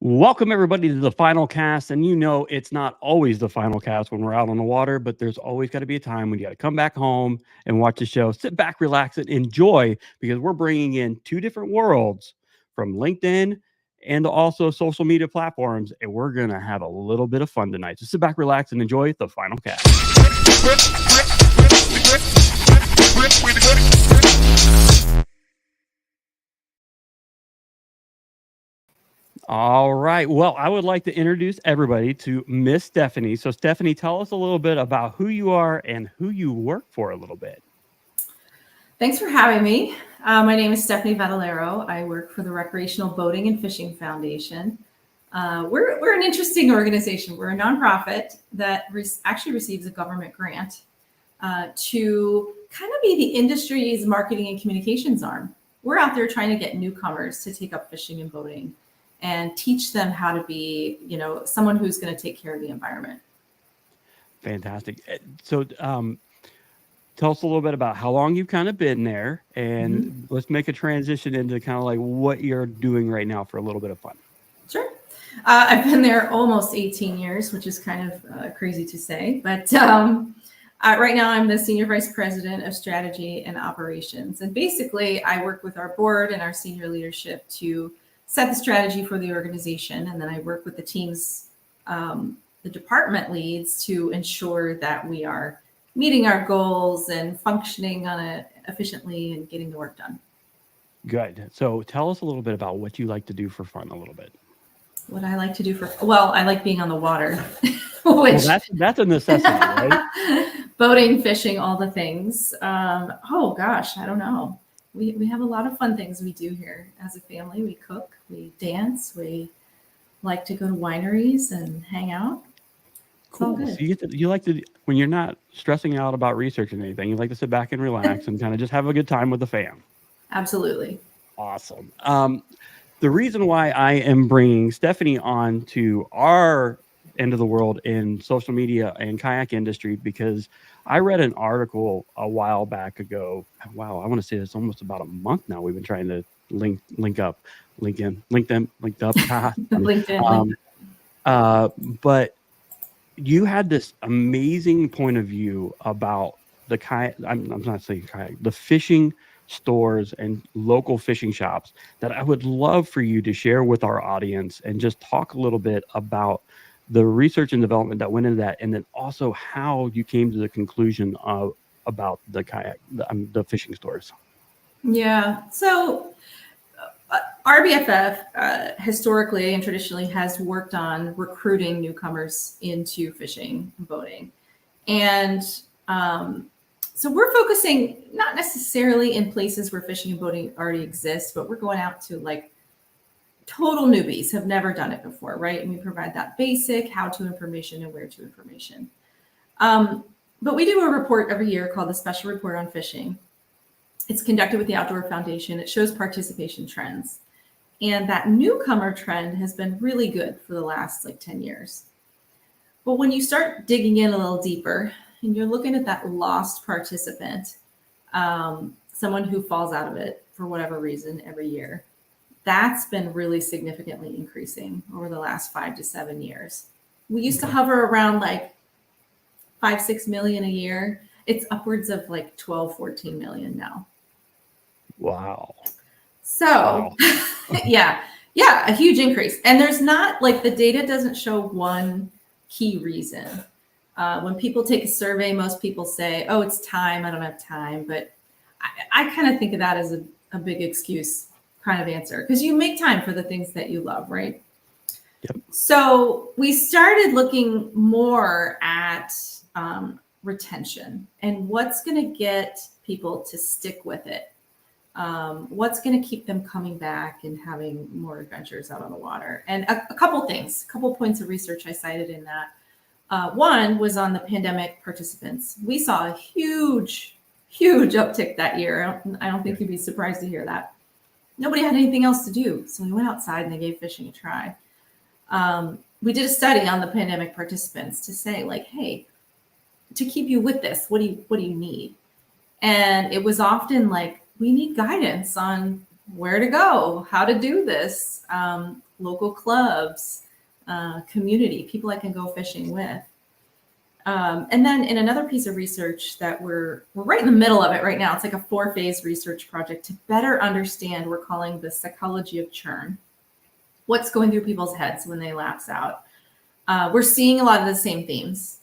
Welcome, everybody, to the final cast. And it's not always the final cast when we're out on the water, but there's always got to be a time when you got to come back home and watch the show, sit back, relax, and enjoy because we're bringing in two different worlds from LinkedIn and also social media platforms. And we're going to have a little bit of fun tonight. So sit back, relax, and enjoy the final cast. All right. Well, I would like to introduce everybody to Miss Stephanie. So, Stephanie, tell us a little bit about who you are and who you work for a little bit. Thanks for having me. My name is Stephanie Vatalaro. I work for the Recreational Boating and Fishing Foundation. We're an interesting organization. We're a nonprofit that actually receives a government grant to kind of be the industry's marketing and communications arm. We're out there trying to get newcomers to take up fishing and boating and teach them how to be, someone who's going to take care of the environment. Fantastic. So, tell us a little bit about how long you've kind of been there, and let's make a transition into kind of like what you're doing right now for a little bit of fun. Sure. I've been there almost 18 years, which is kind of crazy to say, but right now I'm the Senior Vice President of Strategy and Operations. And basically I work with our board and our senior leadership to set the strategy for the organization. And then I work with the teams, the department leads to ensure that we are meeting our goals and functioning on it efficiently and getting the work done. Good. So tell us a little bit about what you like to do for fun a little bit. What I like to do I like being on the water. Which, well, that's a necessity, right? Boating, fishing, all the things. Oh gosh, I don't know. We have a lot of fun things we do here as a family. We cook, we dance, we like to go to wineries and hang out. Cool. So you like to, when you're not stressing out about researching anything, you like to sit back and relax and kind of just have a good time with the fam. Absolutely. Awesome. The reason why I am bringing Stephanie on to our end of the world in social media and kayak industry, because I read an article a while back ago. Wow, I want to say it's almost about a month now. We've been trying to link up, linked up. LinkedIn. But you had this amazing point of view about the kayak. I'm not saying kayak, the fishing stores and local fishing shops that I would love for you to share with our audience and just talk a little bit about the research and development that went into that, and then also how you came to the conclusion of about the kayak, the fishing stores. Yeah. So RBFF historically and traditionally has worked on recruiting newcomers into fishing and boating. And so we're focusing not necessarily in places where fishing and boating already exist, but we're going out to like total newbies, have never done it before, right? And we provide that basic how-to information and where-to information. But we do a report every year called the Special Report on Fishing. It's conducted with the Outdoor Foundation. It shows participation trends. And that newcomer trend has been really good for the last 10 years. But when you start digging in a little deeper and you're looking at that lost participant, someone who falls out of it for whatever reason every year, that's been really significantly increasing over the last 5 to 7 years. We used to hover around 5-6 million a year. It's upwards of 12, 14 million now. Wow. So yeah, a huge increase. And there's not the data doesn't show one key reason. When people take a survey, most people say, oh, it's time. I don't have time. But I kind of think of that as a big excuse kind of answer, because you make time for the things that you love, right? Yep. So we started looking more at retention and what's going to get people to stick with it. What's going to keep them coming back and having more adventures out on the water. And a couple points of research I cited in that. One was on the pandemic participants. We saw a huge uptick that year. I don't think you'd be surprised to hear that. Nobody had anything else to do. So we went outside and they gave fishing a try. We did a study on the pandemic participants to say hey, to keep you with this, what do you need? And it was often we need guidance on where to go, how to do this, local clubs, community, people I can go fishing with. And then in another piece of research that we're right in the middle of it right now, it's like a 4-phase research project to better understand, we're calling the psychology of churn. What's going through people's heads when they lapse out? We're seeing a lot of the same themes.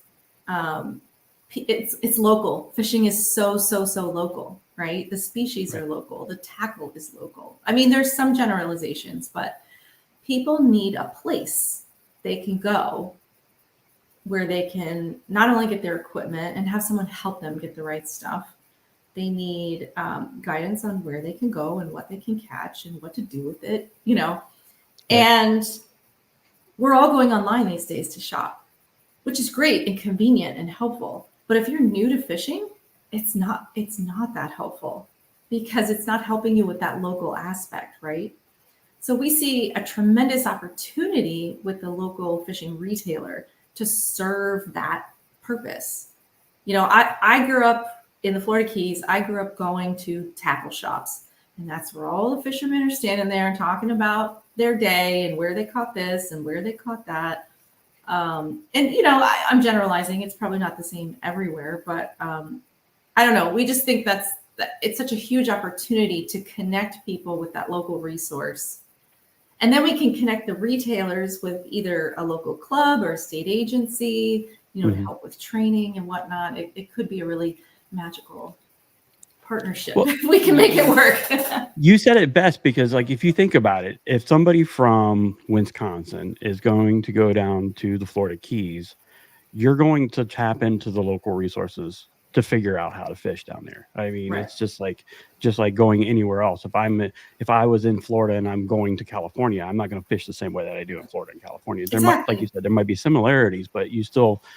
It's local. Fishing is so local, right? The species are local. The tackle is local. I mean, there's some generalizations, but people need a place they can go where they can not only get their equipment and have someone help them get the right stuff. They need guidance on where they can go and what they can catch and what to do with it, you know. Right. And we're all going online these days to shop, which is great and convenient and helpful. But if you're new to fishing, it's not that helpful because it's not helping you with that local aspect, right? So we see a tremendous opportunity with the local fishing retailer to serve that purpose. You know, I grew up in the Florida Keys. I grew up going to tackle shops, and that's where all the fishermen are standing there and talking about their day and where they caught this and where they caught that. And, you know, I'm generalizing. It's probably not the same everywhere, but I don't know. We just think that it's such a huge opportunity to connect people with that local resource. And then we can connect the retailers with either a local club or a state agency, you know, to help with training and whatnot. It could be a really magical partnership if we can make it work. You said it best because, like, if you think about it, if somebody from Wisconsin is going to go down to the Florida Keys, you're going to tap into the local resources to figure out how to fish down there. I mean, right. It's just like going anywhere else. If I was in Florida and I'm going to California, I'm not going to fish the same way that I do in Florida and California. There might, like you said, there might be similarities, but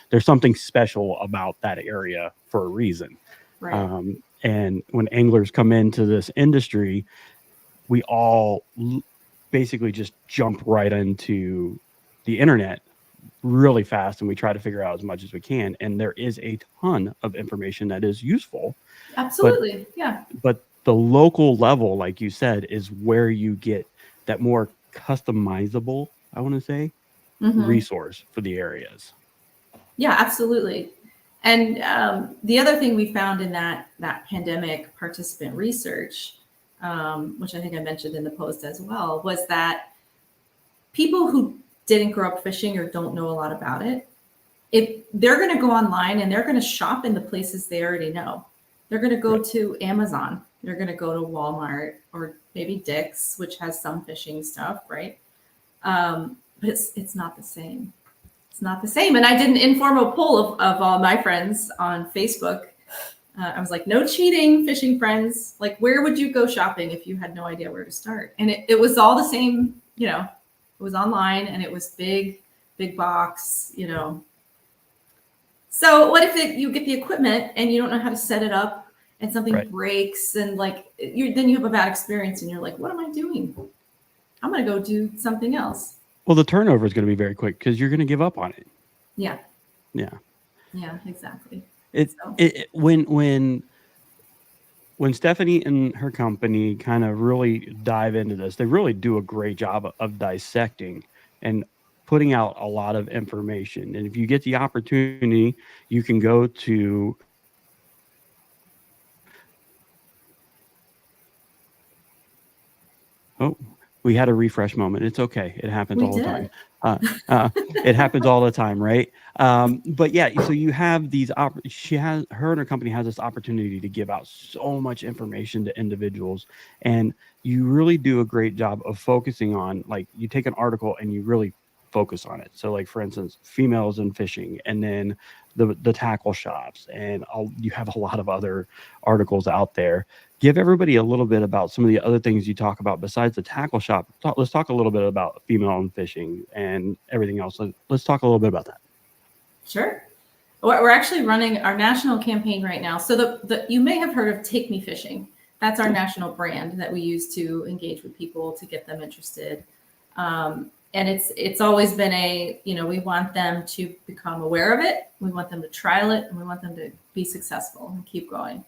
there's something special about that area for a reason. Right. And when anglers come into this industry, we all basically just jump right into the internet really fast, and we try to figure out as much as we can. And there is a ton of information that is useful. Absolutely. Yeah. But the local level, like you said, is where you get that more customizable, I want to say, resource for the areas. Yeah, absolutely. And the other thing we found in that pandemic participant research, which I think I mentioned in the post as well, was that people who didn't grow up fishing or don't know a lot about it, if they're going to go online and they're going to shop in the places they already know. They're going to go to Amazon. They're going to go to Walmart or maybe Dick's, which has some fishing stuff, right? But it's not the same. It's not the same. And I did an informal poll of all my friends on Facebook. I was like, no cheating, fishing friends. Like, where would you go shopping if you had no idea where to start? And it was all the same, you know, it was online and it was big box, you know. So what if you get the equipment and you don't know how to set it up and something breaks and like then you have a bad experience and you're like, what am I doing? I'm going to go do something else. Well, the turnover is going to be very quick because you're going to give up on it. Yeah. Yeah. Yeah, exactly. When Stephanie and her company kind of really dive into this, they really do a great job of dissecting and putting out a lot of information. And if you get the opportunity, you can go to we had a refresh moment. It's okay. It happens all the time. It happens all the time, right? But yeah, so you have these. Her and her company has this opportunity to give out so much information to individuals, and you really do a great job of focusing on, like, you take an article and you really focus on it. So, like, for instance, females in fishing, and then the tackle shops, and you have a lot of other articles out there. Give everybody a little bit about some of the other things you talk about besides the tackle shop. Let's talk a little bit about female in fishing and everything else. Let's talk a little bit about that. Sure. We're actually running our national campaign right now. So you may have heard of Take Me Fishing. That's our national brand that we use to engage with people to get them interested. And it's always been we want them to become aware of it. We want them to trial it, and we want them to be successful and keep going.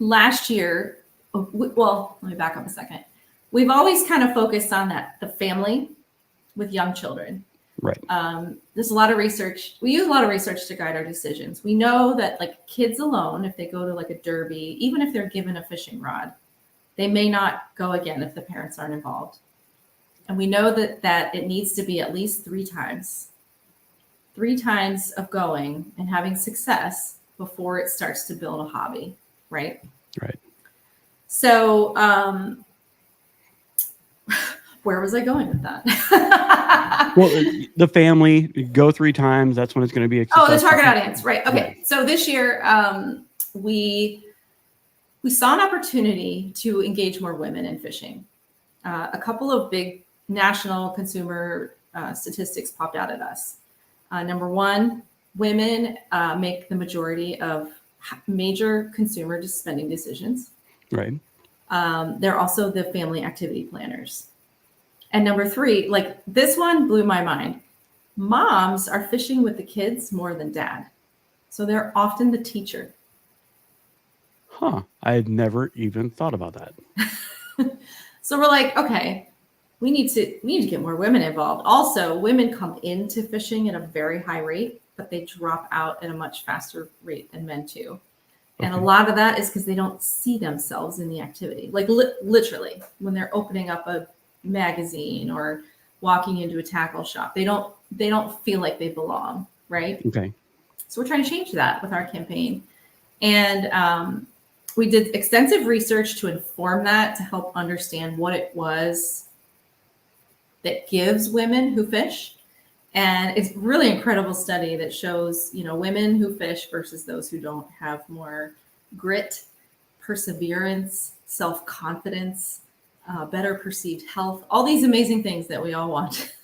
Last year, well, let me back up a second. We've always kind of focused on the family with young children. Right. There's a lot of research. We use a lot of research to guide our decisions. We know that like kids alone, if they go to like a derby, even if they're given a fishing rod, they may not go again if the parents aren't involved. And we know that it needs to be at least 3 times of going and having success before it starts to build a hobby, right? Right. So, where was I going with that? Well, the family, go 3 times. That's when it's going to be a the target audience, right? Okay. Right. So this year, we saw an opportunity to engage more women in fishing. A couple of big national consumer statistics popped out at us. Number one, women make the majority of major consumer spending decisions. Right. They're also the family activity planners. And number 3, like this one blew my mind. Moms are fishing with the kids more than dad. So they're often the teacher. Huh. I had never even thought about that. So we're like, okay, we need to get more women involved. Also, women come into fishing at a very high rate, but they drop out at a much faster rate than men too. And a lot of that is because they don't see themselves in the activity. Like literally, when they're opening up a magazine or walking into a tackle shop, they don't feel like they belong, right? Okay. So we're trying to change that with our campaign. And we did extensive research to inform that, to help understand what it was that gives women who fish. And it's really incredible study that shows, women who fish versus those who don't have more grit, perseverance, self-confidence, better perceived health, all these amazing things that we all want.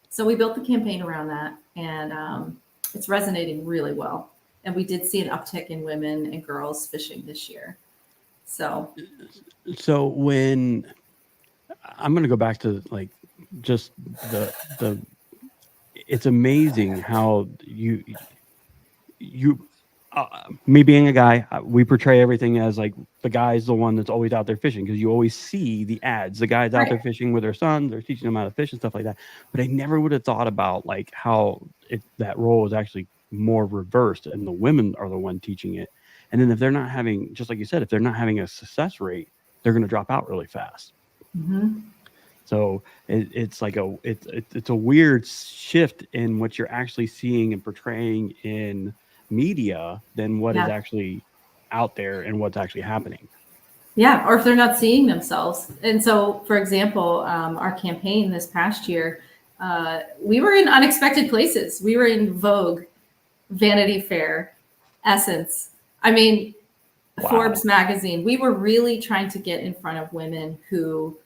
So we built the campaign around that, and it's resonating really well. And we did see an uptick in women and girls fishing this year. So when I'm going to go back to like just the it's amazing how you me being a guy, we portray everything as like the guy's the one that's always out there fishing, because you always see the ads. The guys out there fishing with their sons, they're teaching them how to fish and stuff like that. But I never would have thought about like how that role is actually more reversed, and the women are the one teaching it. And then if they're not having, just like you said, if they're not having a success rate, they're going to drop out really fast. Mm-hmm. So it's like it's a weird shift in what you're actually seeing and portraying in media than what is actually out there and what's actually happening. Yeah, or if they're not seeing themselves. And so, for example, our campaign this past year, we were in unexpected places. We were in Vogue, Vanity Fair, Essence. I mean, wow. Forbes magazine. We were really trying to get in front of women who,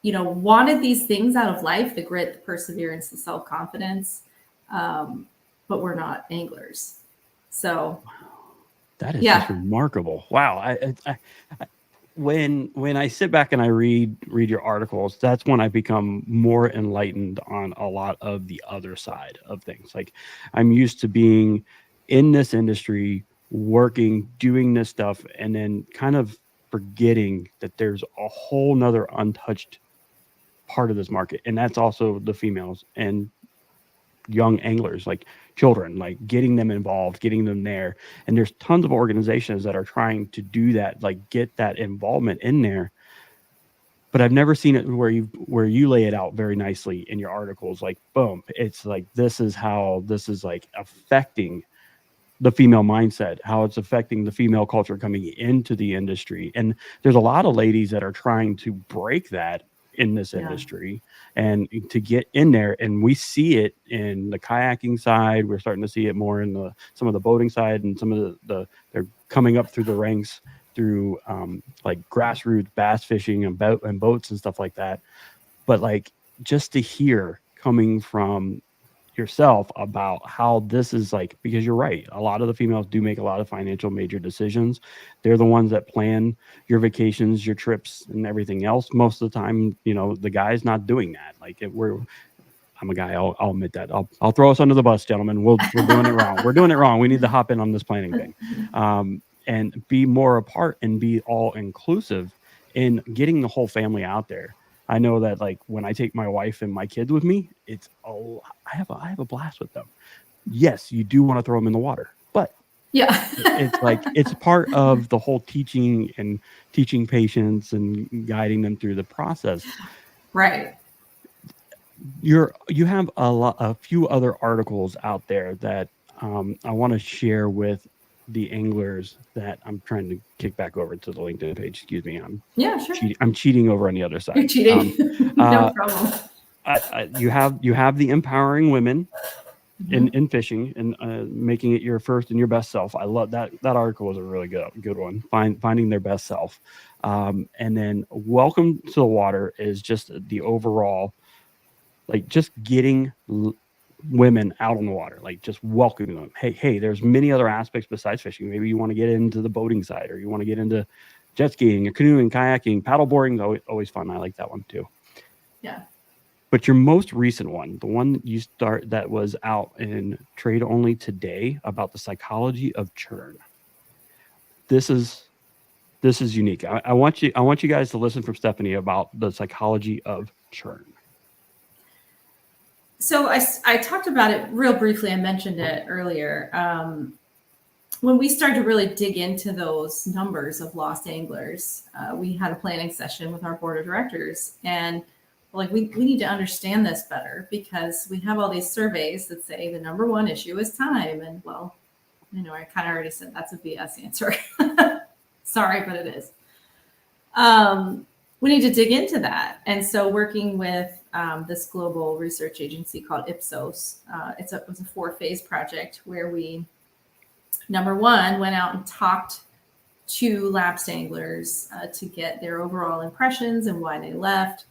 wanted these things out of life, the grit, the perseverance, the self-confidence, but we're not anglers. So that is just remarkable. Wow. I when I sit back and I read your articles, that's when I become more enlightened on a lot of the other side of things. Like, I'm used to being in this industry, working, doing this stuff, and then kind of forgetting that there's a whole nother untouched part of this market. And that's also the females and young anglers, like children, like getting them involved, getting them there. And there's tons of organizations that are trying to do that, like get that involvement in there. But I've never seen it where you lay it out very nicely in your articles. Like, boom, it's like, this is how this is like affecting the female mindset, how it's affecting the female culture coming into the industry. And there's a lot of ladies that are trying to break that in this industry and to get in there. And we see it in the kayaking side. We're starting to see it more in some of the boating side, and some of they're coming up through the ranks through like grassroots bass fishing and boats and stuff like that. But like, just to hear coming from yourself about how this is like, because you're right, a lot of the females do make a lot of financial major decisions. They're the ones that plan your vacations, your trips, and everything else. Most of the time, the guy's not doing that. Like, I'm a guy, I'll admit that. I'll throw us under the bus, gentlemen. We're doing it wrong. We're doing it wrong. We need to hop in on this planning thing. and be more apart and be all inclusive in getting the whole family out there. I know that like when I take my wife and my kids with me, I have a blast with them. Yes, you do want to throw them in the water, but Yeah. it's like it's part of the whole teaching and teaching patients and guiding them through the process. Right. You have a few other articles out there that I want to share with the anglers that I'm trying to kick back over to the LinkedIn page. Excuse me, Yeah, sure. I'm cheating over on the other You're side. cheating. No Uh, problem. you have the empowering women Mhm. in fishing and making it your first and your best self. I love that. That article was a really good one. Finding their best self, and then welcome to the water is just the overall, like just getting women out on the water, like just welcoming them. Hey, there's many other aspects besides fishing. Maybe you want to get into the boating side, or you want to get into jet skiing, or canoeing, kayaking, paddleboarding. Always fun. I like that one too. Yeah. But your most recent one, the one that was out in trade only today about the psychology of churn. This is unique. I want you guys to listen from Stephanie about the psychology of churn. So I talked about it real briefly. I mentioned it earlier. When we started to really dig into those numbers of lost anglers, we had a planning session with our board of directors, and like we need to understand this better because we have all these surveys that say the number one issue is time. And well, I kind of already said that's a BS answer. Sorry, but it is. We need to dig into that. And so working with this global research agency called Ipsos, it was a 4-phase project where we, number one, went out and talked to lapsed anglers to get their overall impressions and why they left.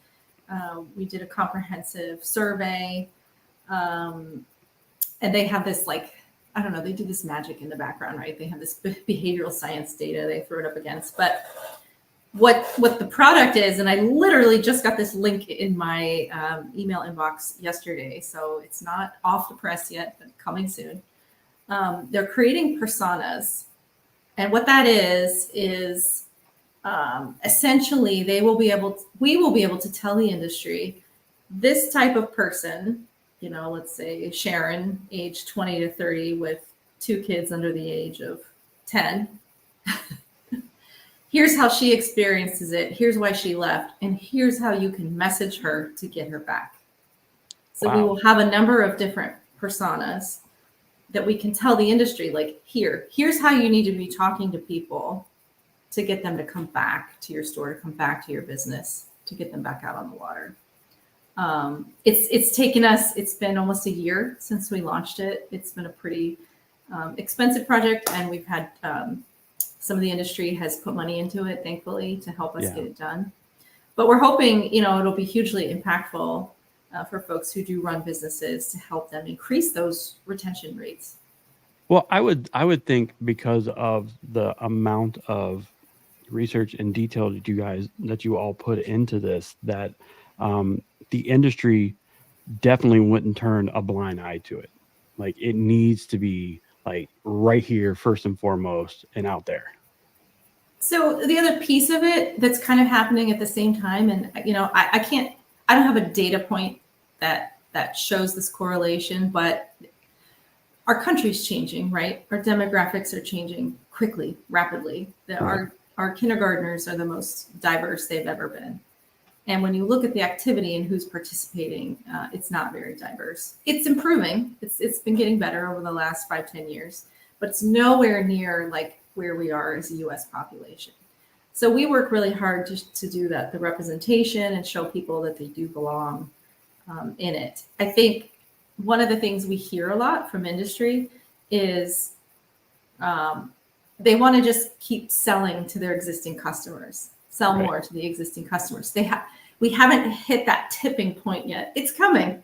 We did a comprehensive survey, and they have this I don't know, they do this magic in the background, right? They have this behavioral science data they throw it up against, but what the product is, and I literally just got this link in my email inbox yesterday, so it's not off the press yet, but coming soon. They're creating personas, and what that is essentially we will be able to tell the industry this type of person, let's say Sharon, age 20 to 30 with 2 kids under the age of 10. Here's how she experiences it. Here's why she left. And here's how you can message her to get her back. So we will have a number of different personas that we can tell the industry, like, here's how you need to be talking to people to get them to come back to your store, to come back to your business, to get them back out on the water. It's taken us, it's been almost a year since we launched it. It's been a pretty expensive project, and we've had some of the industry has put money into it, thankfully, to help us get it done. But we're hoping, it'll be hugely impactful for folks who do run businesses to help them increase those retention rates. Well, I would think because of the amount of research and detail that you all put into this, that the industry definitely wouldn't turn a blind eye to it. Like it needs to be like right here, first and foremost, and out there. So the other piece of it that's kind of happening at the same time, and I don't have a data point that shows this correlation, but our country's changing, right? Our demographics are changing quickly, rapidly. Our kindergartnens are the most diverse they've ever been. And when you look at the activity and who's participating, it's not very diverse. It's improving. It's been getting better over the last 5-10 years, but it's nowhere near like where we are as a U.S. population. So we work really hard to do that, the representation, and show people that they do belong in it. I think one of the things we hear a lot from industry is they want to just keep selling to their existing customers, sell more to the existing customers. We haven't hit that tipping point yet. It's coming.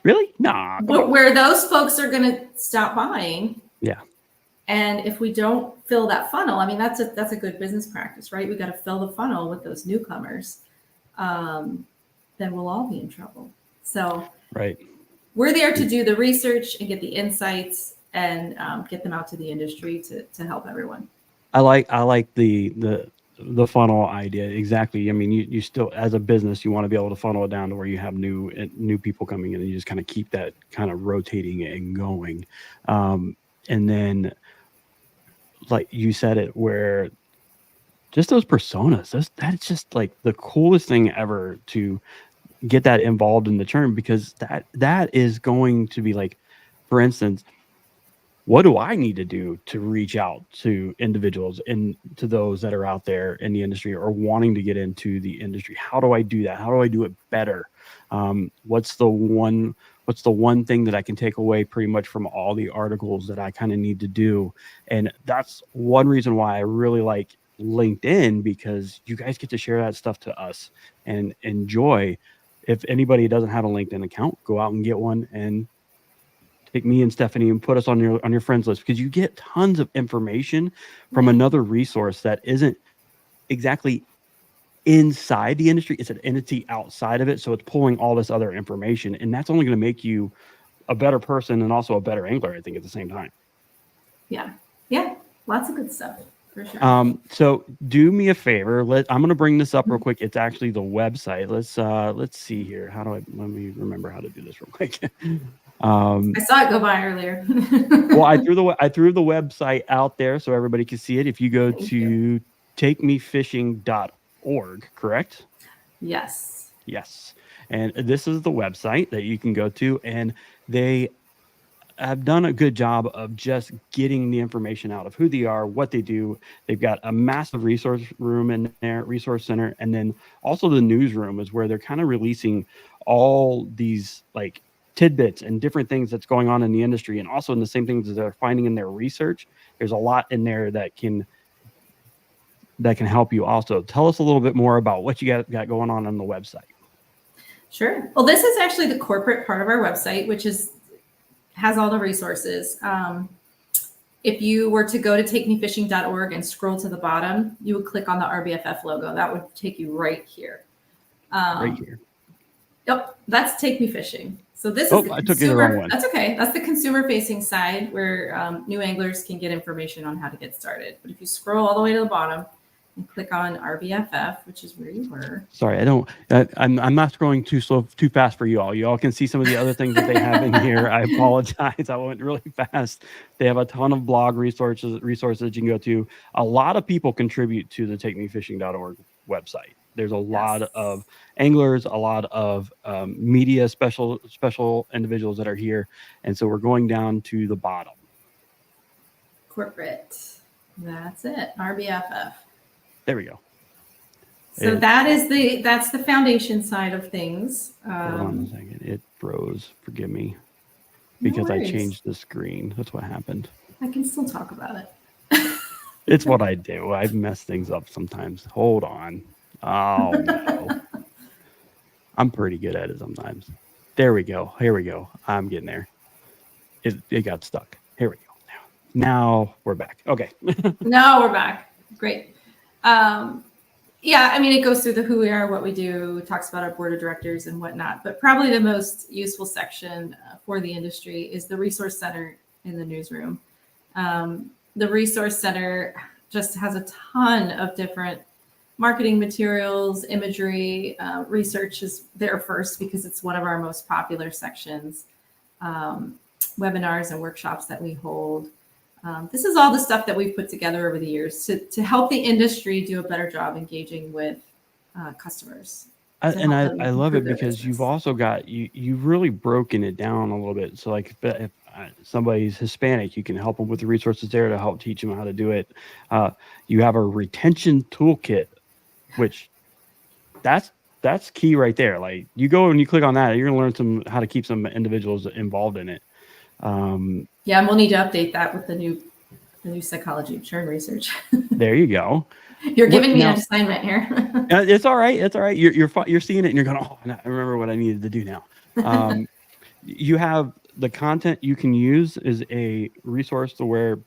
Really? Nah. Where those folks are going to stop buying. Yeah. And if we don't fill that funnel, I mean, that's a good business practice, right? We got to fill the funnel with those newcomers. Then we'll all be in trouble. So we're there to do the research and get the insights and get them out to the industry to help everyone. I like the funnel idea. Exactly. I mean, you still, as a business, you want to be able to funnel it down to where you have new people coming in, and you just kind of keep that kind of rotating and going. And then, like you said it, where just those personas, that's just like the coolest thing ever to get that involved in the churn, because that is going to be like, for instance, what do I need to do to reach out to individuals and to those that are out there in the industry or wanting to get into the industry? How do I do that? How do I do it better? What's the one thing that I can take away pretty much from all the articles that I kind of need to do? And that's one reason why I really like LinkedIn, because you guys get to share that stuff to us and enjoy. If anybody doesn't have a LinkedIn account, go out and get one and take me and Stephanie and put us on your friends list, because you get tons of information from another resource that isn't exactly inside the industry. It's an entity outside of it. So it's pulling all this other information, and that's only going to make you a better person and also a better angler, I think, at the same time. Yeah. Yeah. Lots of good stuff. For sure. So do me a favor. I'm going to bring this up real quick. It's actually the website. Let's see here. Let me remember how to do this real quick. I saw it go by earlier. Well, I threw the website out there so everybody can see it. If you go to takemefishing.org, correct? Yes. Yes. And this is the website that you can go to, and they have done a good job of just getting the information out of who they are, what they do. They've got a massive resource room in there, resource center, and then also the newsroom is where they're kind of releasing all these like tidbits and different things that's going on in the industry, and also in the same things that they're finding in their research. There's a lot in there that can help you. Also, tell us a little bit more about what you got going on the website. Sure. Well, this is actually the corporate part of our website, which has all the resources. If you were to go to takemefishing.org and scroll to the bottom, you would click on the RBFF logo. That would take you right here. Right here. Yep, that's Take Me Fishing. So this is I took you the wrong one. That's okay. That's the consumer-facing side where new anglers can get information on how to get started. But if you scroll all the way to the bottom and click on RBFF, which is where you were. Sorry, I'm not scrolling too fast for you all. You all can see some of the other things that they have in here. I apologize. I went really fast. They have a ton of blog resources that you can go to. A lot of people contribute to the takemefishing.org website. There's a lot of anglers, a lot of media special individuals that are here. And so we're going down to the bottom. Corporate. That's it. RBFF. There we go. So that's the foundation side of things. Hold on a second. It froze. Forgive me. Because I changed the screen. That's what happened. I can still talk about it. It's what I do. I mess things up sometimes. Hold on. Oh, no. I'm pretty good at it sometimes. There we go. Here we go. I'm getting there. It got stuck. Here we go. Now we're back. Okay. Now we're back. Great. Yeah, I mean, it goes through the who we are, what we do, talks about our board of directors and whatnot. But probably the most useful section for the industry is the resource center in the newsroom. The resource center just has a ton of different marketing materials, imagery. Research is there first because it's one of our most popular sections. Webinars and workshops that we hold. This is all the stuff that we've put together over the years to help the industry do a better job engaging with customers. I love it because you've also got, you've really broken it down a little bit. So like if somebody's Hispanic, you can help them with the resources there to help teach them how to do it. You have a retention toolkit, which that's key right there. Like you go and you click on that, you're gonna learn how to keep some individuals involved in it. Yeah, and we'll need to update that with the new psychology of churn research. There you go. You're giving me an assignment here. It's all right. It's all right. You're seeing it and you're going, oh, I remember what I needed to do now. You have the content you can use is a resource to where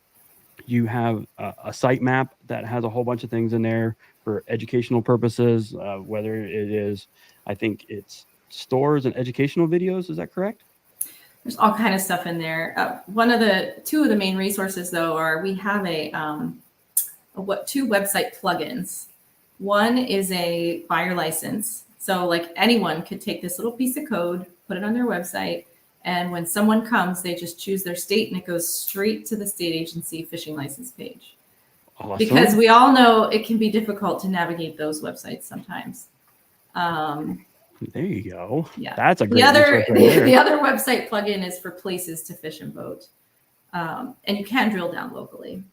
you have a sitemap that has a whole bunch of things in there for educational purposes, whether it is, I think it's stores and educational videos. Is that correct? There's all kind of stuff in there. Two of the main resources though are we have two website plugins. One is a buyer license. So like anyone could take this little piece of code, put it on their website, and when someone comes, they just choose their state and it goes straight to the state agency fishing license page. Awesome. Because we all know it can be difficult to navigate those websites sometimes. There you go. Yeah. That's a great the other website plugin is for places to fish and boat. And you can drill down locally.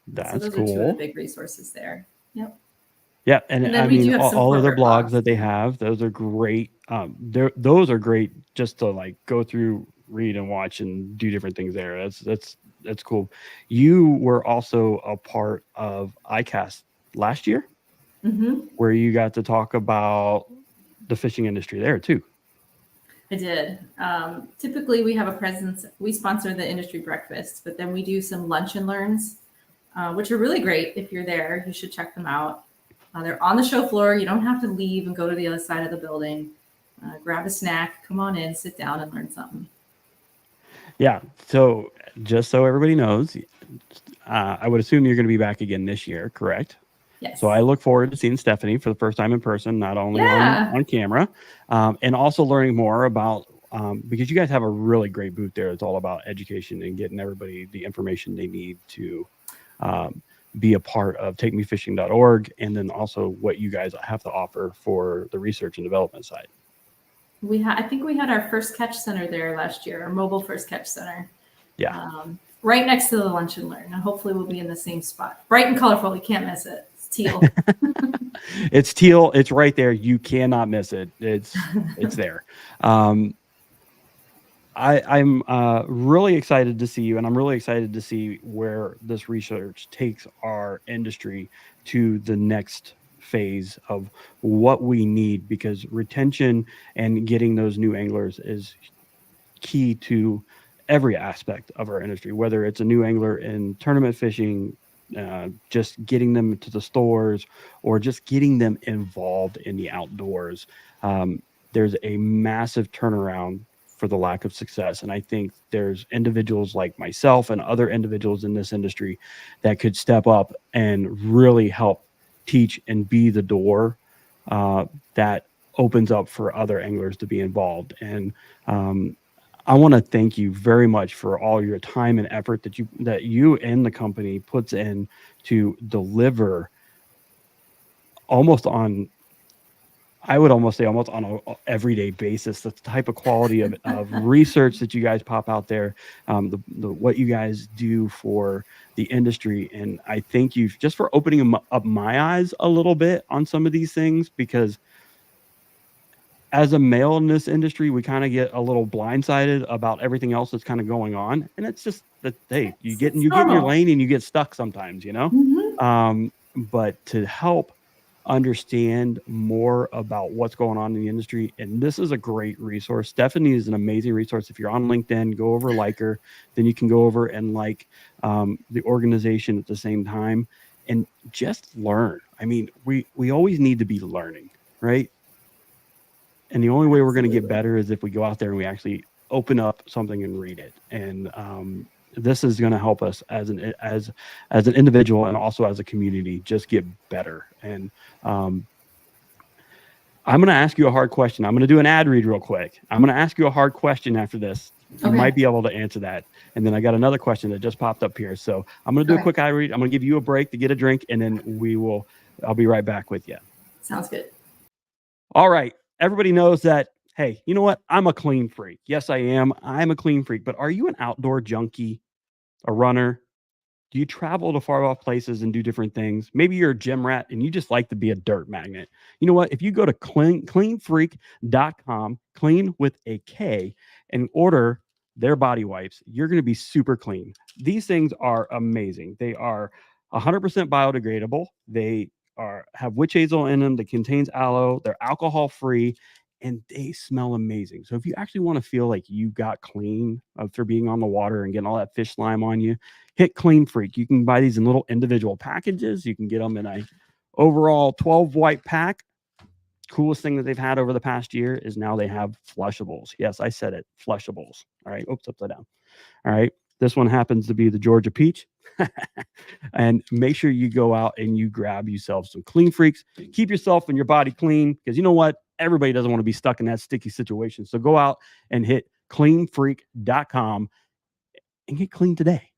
That's so those cool. are two of the big resources there. Yep. Yeah, and I mean all of their blogs that they have, those are great. Those are great just to like go through, read and watch and do different things there. That's cool. You were also a part of ICAST last year, where you got to talk about the fishing industry there too. I did. Typically we have a presence. We sponsor the industry breakfast, but then we do some lunch and learns, which are really great. If you're there, you should check them out. They're on the show floor. You don't have to leave and go to the other side of the building. Grab a snack, come on in, sit down and learn something. Yeah. So just so everybody knows, I would assume you're going to be back again this year, correct? Yes. So I look forward to seeing Stephanie for the first time in person, not only on camera, and also learning more about, because you guys have a really great booth there. It's all about education and getting everybody the information they need to be a part of takemefishing.org, and then also what you guys have to offer for the research and development side. I think we had our first catch center there last year, our mobile first catch center. Yeah. Right next to the lunch and learn. And hopefully we'll be in the same spot. Bright and colorful. You can't miss it. It's teal. It's teal. It's right there. You cannot miss it. It's there. I'm really excited to see you, and I'm really excited to see where this research takes our industry to the next phase of what we need, because retention and getting those new anglers is key to every aspect of our industry, whether it's a new angler in tournament fishing, just getting them to the stores, or just getting them involved in the outdoors. There's a massive turnaround for the lack of success. And I think there's individuals like myself and other individuals in this industry that could step up and really help teach and be the door that opens up for other anglers to be involved. And I want to thank you very much for all your time and effort that you and the company puts in to deliver I would almost say almost on an everyday basis, the type of quality of research that you guys pop out there, what you guys do for the industry. And I thank you just for opening up my eyes a little bit on some of these things, because as a male in this industry, we kind of get a little blindsided about everything else that's kind of going on. And it's just that, hey, you get in your lane and you get stuck sometimes, you know? But to help understand more about what's going on in the industry, and this is a great resource. Stephanie is an amazing resource. If you're on LinkedIn, go over, like her, then you can go over and like the organization at the same time and just learn. I mean, we always need to be learning, right? And the only way we're going to get better is if we go out there and we actually open up something and read it. And this is going to help us as an individual and also as a community just get better. And I'm going to ask you a hard question. I'm going to do an ad read real quick. I'm going to ask you a hard question after this. You might be able to answer that. And then I got another question that just popped up here. So I'm going to do a quick ad read. I'm going to give you a break to get a drink, and then I'll be right back with you. Sounds good. All right. Everybody knows that, hey, you know what? I'm a clean freak. Yes, I am. I'm a clean freak. But are you an outdoor junkie, a runner? Do you travel to far off places and do different things? Maybe you're a gym rat and you just like to be a dirt magnet. You know what? If you go to cleanfreak.com, clean with a K, and order their body wipes, you're going to be super clean. These things are amazing. They are 100% biodegradable. They have witch hazel in them that contains aloe. They're alcohol free, and they smell amazing. So if you actually want to feel like you got clean after being on the water and getting all that fish slime on you, hit Clean Freak. You can buy these in little individual packages. You can get them in a overall 12 wipe pack. Coolest thing that they've had over the past year is now they have flushables. Yes, I said it, flushables. All right. Oops, upside down. All right. This one happens to be the Georgia peach. And make sure you go out and you grab yourself some Clean Freaks. Keep yourself and your body clean, because you know what? Everybody doesn't want to be stuck in that sticky situation. So go out and hit cleanfreak.com and get clean today.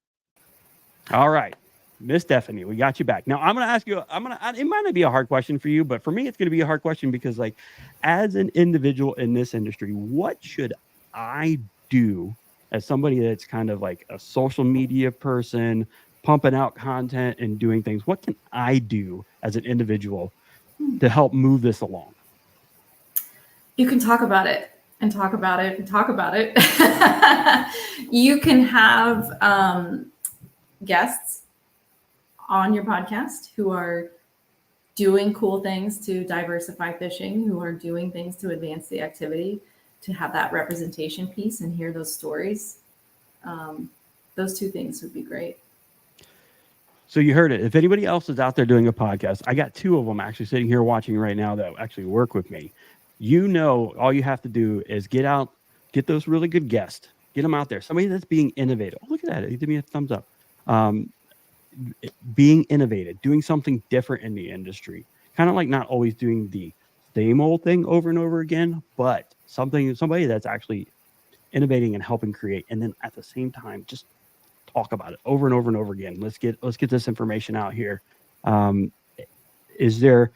All right. Miss Stephanie, we got you back. Now I'm going to ask you, it might not be a hard question for you, but for me, it's going to be a hard question because, like, as an individual in this industry, what should I do as somebody that's kind of like a social media person, pumping out content and doing things? What can I do as an individual to help move this along? You can talk about it and talk about it and talk about it. You can have guests on your podcast who are doing cool things to diversify fishing, who are doing things to advance the activity, to have that representation piece and hear those stories. Those two things would be great. So you heard it. If anybody else is out there doing a podcast, I got two of them actually sitting here watching right now that actually work with me. You know, all you have to do is get out, get those really good guests, get them out there. Somebody that's being innovative. Oh, look at that. He gave me a thumbs up. Being innovative, doing something different in the industry, kind of like not always doing the same old thing over and over again, but somebody that's actually innovating and helping create. And then at the same time, just talk about it over and over and over again. Let's get this information out here. Is there,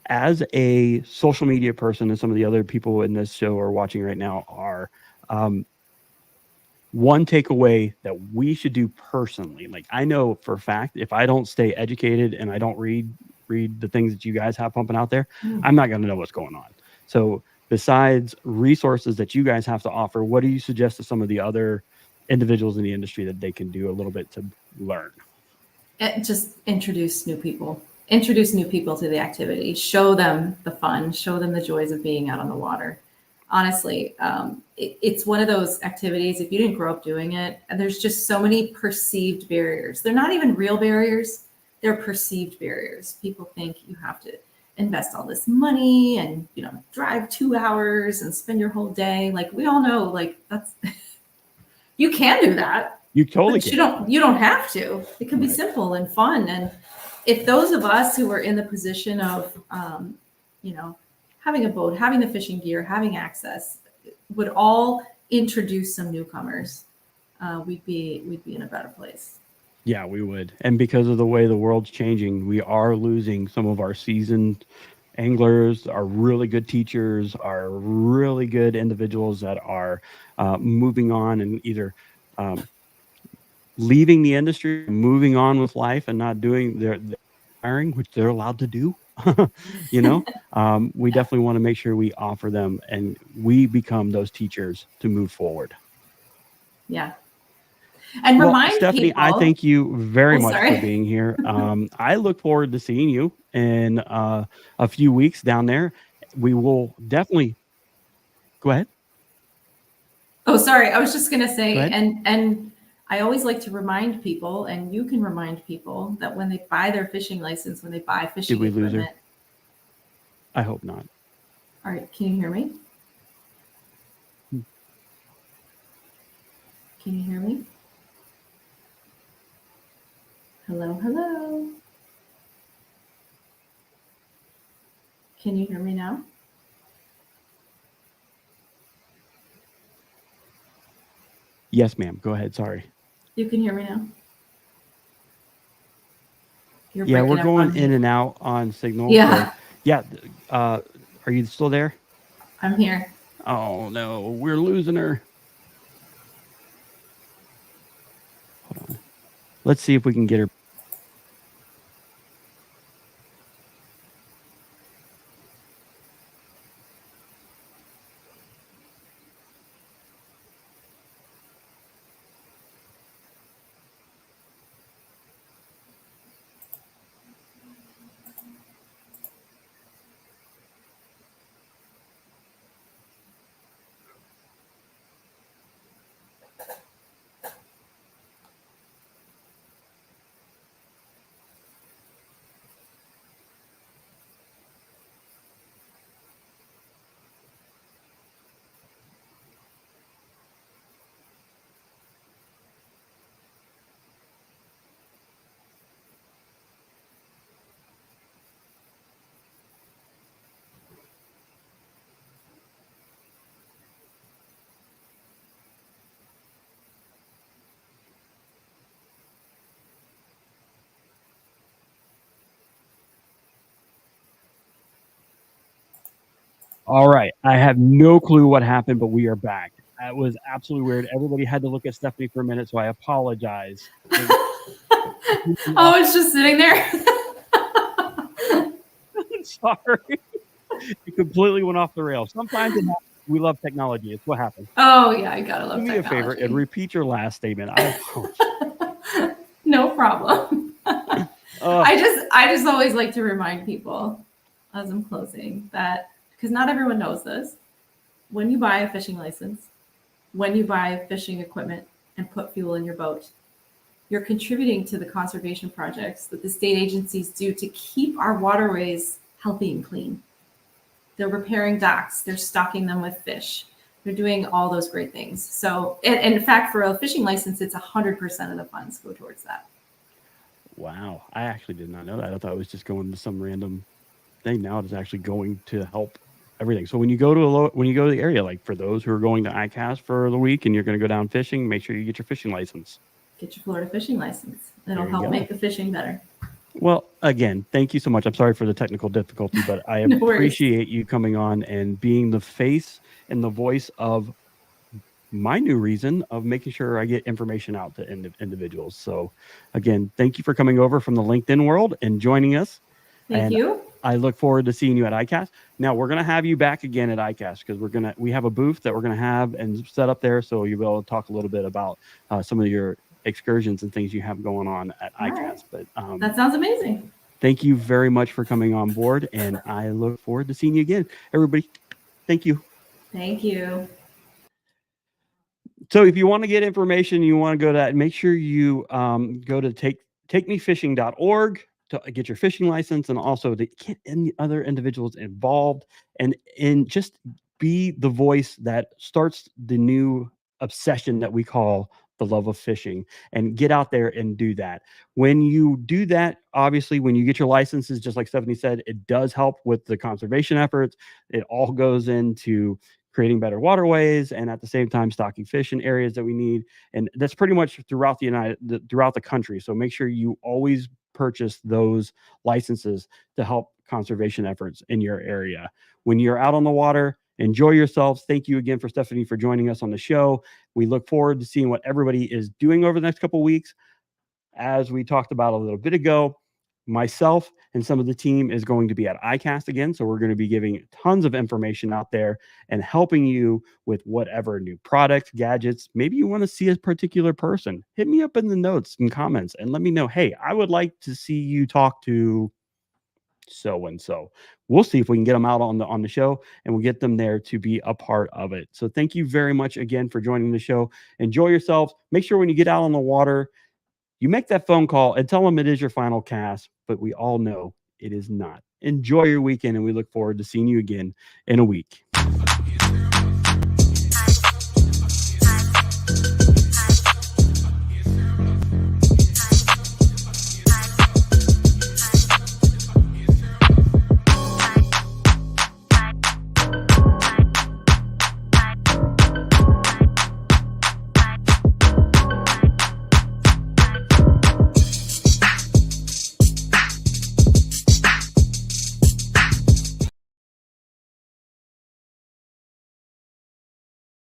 as a social media person, and some of the other people in this show are watching right now, are one takeaway that we should do personally? Like, I know for a fact, if I don't stay educated and I don't read the things that you guys have pumping out there, I'm not going to know what's going on. So besides resources that you guys have to offer, what do you suggest to some of the other individuals in the industry that they can do a little bit to learn? Just introduce new people to the activity, show them the fun, show them the joys of being out on the water. Honestly, it's one of those activities, if you didn't grow up doing it, and there's just so many perceived barriers. They're not even real barriers, they're perceived barriers. People think you have to invest all this money and, you know, drive 2 hours and spend your whole day. Like, we all know, like, that's you can do that. You totally can. You don't have to. It can be simple and fun. And if those of us who are in the position of, you know, having a boat, having the fishing gear, having access, would all introduce some newcomers, we'd be in a better place. Yeah, we would. And because of the way the world's changing, we are losing some of our seasoned anglers, our really good teachers, our really good individuals that are moving on and either leaving the industry, moving on with life, and not doing their hiring, which they're allowed to do. You know, we definitely want to make sure we offer them and we become those teachers to move forward. Yeah. And remind Stephanie, people, I thank you very much for being here. I look forward to seeing you in a few weeks down there. We will definitely go ahead. Oh, sorry. I was just going to say, and I always like to remind people, and you can remind people, that when they buy their fishing license, when they buy fishing equipment. Lose her? I hope not. All right. Can you hear me? Can you hear me? Hello, hello. Can you hear me now? Yes, ma'am. Go ahead. Sorry. You can hear me now? Yeah, we're going in and out on signal. Yeah. So, yeah. Are you still there? I'm here. Oh, no. We're losing her. Hold on. Let's see if we can get her. All right. I have no clue what happened, but we are back. That was absolutely weird. Everybody had to look at Stephanie for a minute, so I apologize. Oh, it's just sitting there. Sorry. It completely went off the rails. Sometimes it happens. We love technology. It's what happens. Oh yeah, I gotta love Do me a favor and technology. repeat your last statement. I apologize. No problem. I just always like to remind people as I'm closing that, because not everyone knows this, when you buy a fishing license, when you buy fishing equipment and put fuel in your boat, you're contributing to the conservation projects that the state agencies do to keep our waterways healthy and clean. They're repairing docks, they're stocking them with fish, they're doing all those great things. So, and in fact, for a fishing license, it's 100% of the funds go towards that. Wow. I actually did not know that. I thought it was just going to some random thing. Now it's actually going to help everything. So when you go to when you go to the area, like for those who are going to ICAST for the week and you're going to go down fishing, make sure you get your fishing license. Get your Florida fishing license. It'll help make the fishing better. Well, again, thank you so much. I'm sorry for the technical difficulty, but I No appreciate you coming on and being the face and the voice of my new reason of making sure I get information out to individuals. So again, thank you for coming over from the LinkedIn world and joining us. Thank you. I look forward to seeing you at ICAST. Now we're going to have you back again at ICAST because we have a booth that we're going to have and set up there. So you'll be able to talk a little bit about some of your excursions and things you have going on at ICAST. Right. But that sounds amazing. Thank you very much for coming on board, and I look forward to seeing you again. Everybody, thank you. Thank you. So if you want to get information, you want to go to that, make sure you go to takemefishing.org to get your fishing license, and also to get any other individuals involved and just be the voice that starts the new obsession that we call the love of fishing, and get out there and do that. When you do that, obviously, when you get your licenses, just like Stephanie said, it does help with the conservation efforts. It all goes into creating better waterways and at the same time stocking fish in areas that we need. And that's pretty much throughout throughout the country. So make sure you always purchase those licenses to help conservation efforts in your area. When you're out on the water, enjoy yourselves. Thank you again for Stephanie for joining us on the show. We look forward to seeing what everybody is doing over the next couple of weeks. As we talked about a little bit ago, myself and some of the team is going to be at ICAST again. So we're going to be giving tons of information out there and helping you with whatever new products, gadgets. Maybe you want to see a particular person. Hit me up in the notes and comments and let me know, hey, I would like to see you talk to so and so. We'll see if we can get them out on the show, and we'll get them there to be a part of it. So thank you very much again for joining the show. Enjoy yourselves. Make sure when you get out on the water, you make that phone call and tell them it is your final cast, but we all know it is not. Enjoy your weekend, and we look forward to seeing you again in a week.